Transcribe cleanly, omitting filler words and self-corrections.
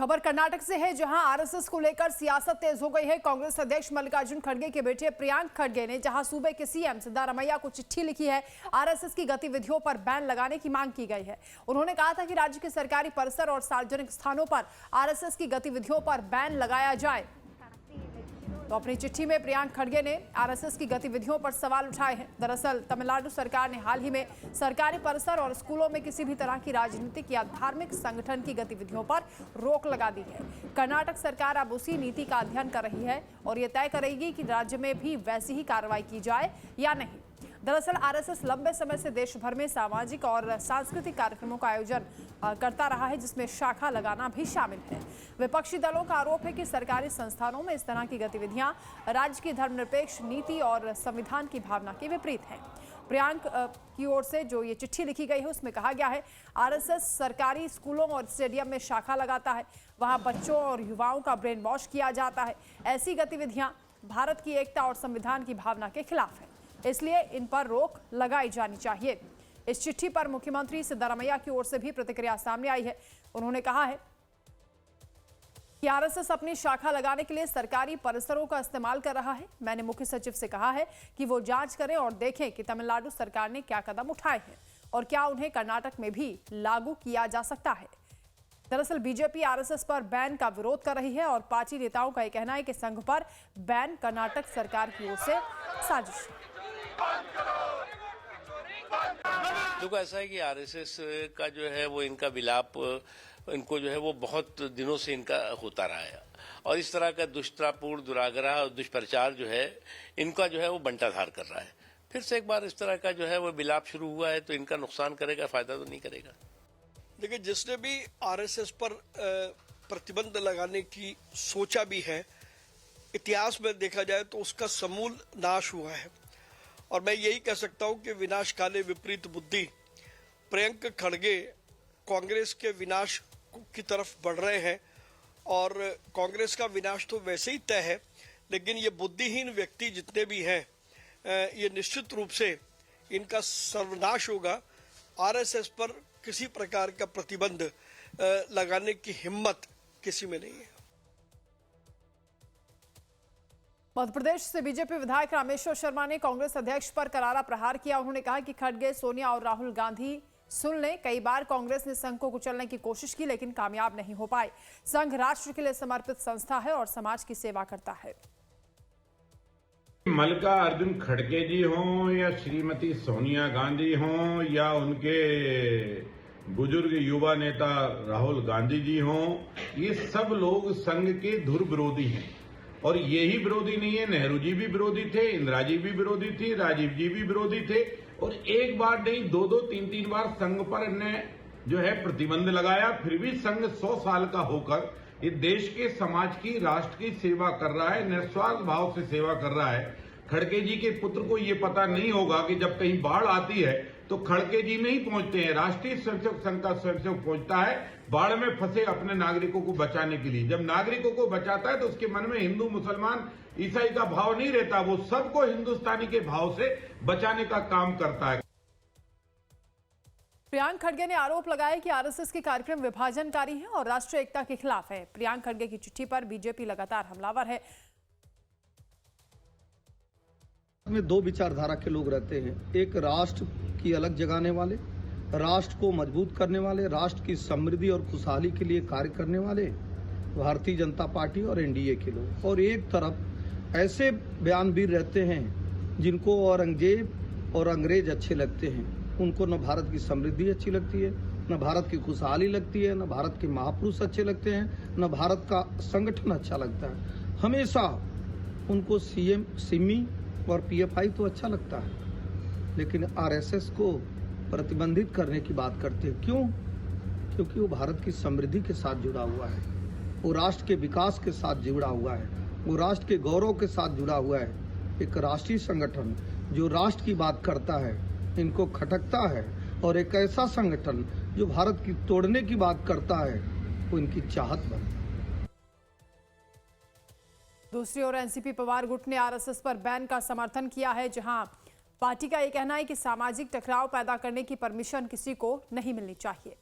खबर कर्नाटक से है, जहां आरएसएस को लेकर सियासत तेज हो गई है। कांग्रेस अध्यक्ष मल्लिकार्जुन खड़गे के बेटे प्रियांक खड़गे ने जहां सूबे के सीएम सिद्धारमैया को चिट्ठी लिखी है, आरएसएस की गतिविधियों पर बैन लगाने की मांग की गई है। उन्होंने कहा था कि राज्य के सरकारी परिसर और सार्वजनिक स्थानों पर आरएसएस की गतिविधियों पर बैन लगाया जाए। तो अपनी चिट्ठी में प्रियांक खड़गे ने आरएसएस की गतिविधियों पर सवाल उठाए हैं। दरअसल तमिलनाडु सरकार ने हाल ही में सरकारी परिसर और स्कूलों में किसी भी तरह की राजनीतिक या धार्मिक संगठन की गतिविधियों पर रोक लगा दी है। कर्नाटक सरकार अब उसी नीति का अध्ययन कर रही है और ये तय करेगी कि राज्य में भी वैसी ही कार्रवाई की जाए या नहीं। दरअसल आरएसएस लंबे समय से देश भर में सामाजिक और सांस्कृतिक कार्यक्रमों का आयोजन करता रहा है, जिसमें शाखा लगाना भी शामिल है। विपक्षी दलों का आरोप है कि सरकारी संस्थानों में इस तरह की गतिविधियां राज्य की धर्मनिरपेक्ष नीति और संविधान की भावना के विपरीत हैं। प्रियांक की ओर से जो ये चिट्ठी लिखी गई है उसमें कहा गया है, आरएसएस सरकारी स्कूलों और स्टेडियम में शाखा लगाता है, वहां बच्चों और युवाओं का ब्रेन वॉश किया जाता है। ऐसी गतिविधियां भारत की एकता और संविधान की भावना के खिलाफ है, इसलिए इन पर रोक लगाई जानी चाहिए। इस चिट्ठी पर मुख्यमंत्री सिद्धारमैया की ओर से भी प्रतिक्रिया सामने आई है। उन्होंने कहा है कि आरएसएस अपनी शाखा लगाने के लिए सरकारी परिसरों का इस्तेमाल कर रहा है। मैंने मुख्य सचिव से कहा है कि वो जांच करें और देखें कि तमिलनाडु सरकार ने क्या कदम उठाए हैं और क्या उन्हें कर्नाटक में भी लागू किया जा सकता है। दरअसल बीजेपी आरएसएस पर बैन का विरोध कर रही है और पार्टी नेताओं का यह कहना है कि संघ पर बैन कर्नाटक सरकार की ओर से साजिश है। देखो, ऐसा है कि आरएसएस का जो है वो इनका विलाप, इनको जो है वो बहुत दिनों से इनका होता रहा है और इस तरह का दुष्टतापूर्ण, दुराग्रह और दुष्प्रचार जो है इनका जो है वो बंटाधार कर रहा है। फिर से एक बार इस तरह का जो है वो विलाप शुरू हुआ है तो इनका नुकसान करेगा, फायदा तो नहीं करेगा। देखिए, जिसने भी आरएसएस पर प्रतिबंध लगाने की सोचा भी है, इतिहास में देखा जाए तो उसका समूल नाश हुआ है। और मैं यही कह सकता हूं कि विनाश काले विपरीत बुद्धि, प्रियंक खड़गे कांग्रेस के विनाश की तरफ बढ़ रहे हैं और कांग्रेस का विनाश तो वैसे ही तय है, लेकिन ये बुद्धिहीन व्यक्ति जितने भी हैं, ये निश्चित रूप से इनका सर्वनाश होगा। आरएसएस पर किसी प्रकार का प्रतिबंध लगाने की हिम्मत किसी में नहीं है। मध्य प्रदेश से बीजेपी विधायक रामेश्वर शर्मा ने कांग्रेस अध्यक्ष पर करारा प्रहार किया। उन्होंने कहा कि खड़गे, सोनिया और राहुल गांधी सुन लें, कई बार कांग्रेस ने संघ को कुचलने की कोशिश की लेकिन कामयाब नहीं हो पाए। संघ राष्ट्र के लिए समर्पित संस्था है और समाज की सेवा करता है। मल्लिकार्जुन खड़गे जी हों या श्रीमती सोनिया गांधी हों या उनके बुजुर्ग युवा नेता राहुल गांधी जी हों, ये सब लोग संघ के धुर विरोधी हैं। और यही विरोधी नहीं है, नेहरू जी भी विरोधी थे, इंदिरा जी भी विरोधी थी, राजीव जी भी विरोधी थे और एक बार नहीं, दो दो तीन तीन बार संघ पर इन्हें जो है प्रतिबंध लगाया। फिर भी संघ 100 साल का होकर ये देश के, समाज की, राष्ट्र की सेवा कर रहा है, निस्वार्थ भाव से सेवा कर रहा है। खड़गे जी के पुत्र को ये पता नहीं होगा कि जब कहीं बाढ़ आती है तो खड़गे जी नहीं पहुंचते हैं, राष्ट्रीय स्वयंसेवक संघ का स्वयंसेवक पहुंचता है बाढ़ में फंसे अपने नागरिकों को बचाने के लिए। जब नागरिकों को बचाता है तो उसके मन में हिंदू, मुसलमान, ईसाई का भाव नहीं रहता, वो सबको हिंदुस्तानी के भाव से बचाने का काम करता है। प्रियांक खड़गे ने आरोप लगाया कि आरएसएस के कार्यक्रम विभाजनकारी हैं और राष्ट्रीय एकता के खिलाफ है। प्रियांक खड़गे की चिट्ठी पर बीजेपी लगातार हमलावर है। में दो विचारधारा के लोग रहते हैं, एक राष्ट्र की अलग जगाने वाले, राष्ट्र को मजबूत करने वाले, राष्ट्र की समृद्धि और खुशहाली के लिए कार्य करने वाले भारतीय जनता पार्टी और एनडीए के लोग, और एक तरफ ऐसे बयानवीर रहते हैं जिनको औरंगजेब और अंग्रेज अच्छे लगते हैं। उनको न भारत की समृद्धि अच्छी लगती है, न भारत की खुशहाली लगती है, न भारत के महापुरुष अच्छे लगते हैं, न भारत का संगठन अच्छा लगता है। हमेशा उनको सीएम, सिमी और पीएफआई तो अच्छा लगता है, लेकिन आरएसएस को प्रतिबंधित करने की बात करते हैं। क्यों? क्योंकि वो भारत की समृद्धि के साथ जुड़ा हुआ है, वो राष्ट्र के विकास के साथ जुड़ा हुआ है, वो राष्ट्र के गौरव के साथ जुड़ा हुआ है। एक राष्ट्रीय संगठन जो राष्ट्र की बात करता है इनको खटकता है, और एक ऐसा संगठन जो भारत की तोड़ने की बात करता है वो इनकी चाहत बनता है। दूसरी ओर एनसीपी पवार गुट ने आरएसएस पर बैन का समर्थन किया है, जहां पार्टी का यह कहना है कि सामाजिक टकराव पैदा करने की परमिशन किसी को नहीं मिलनी चाहिए।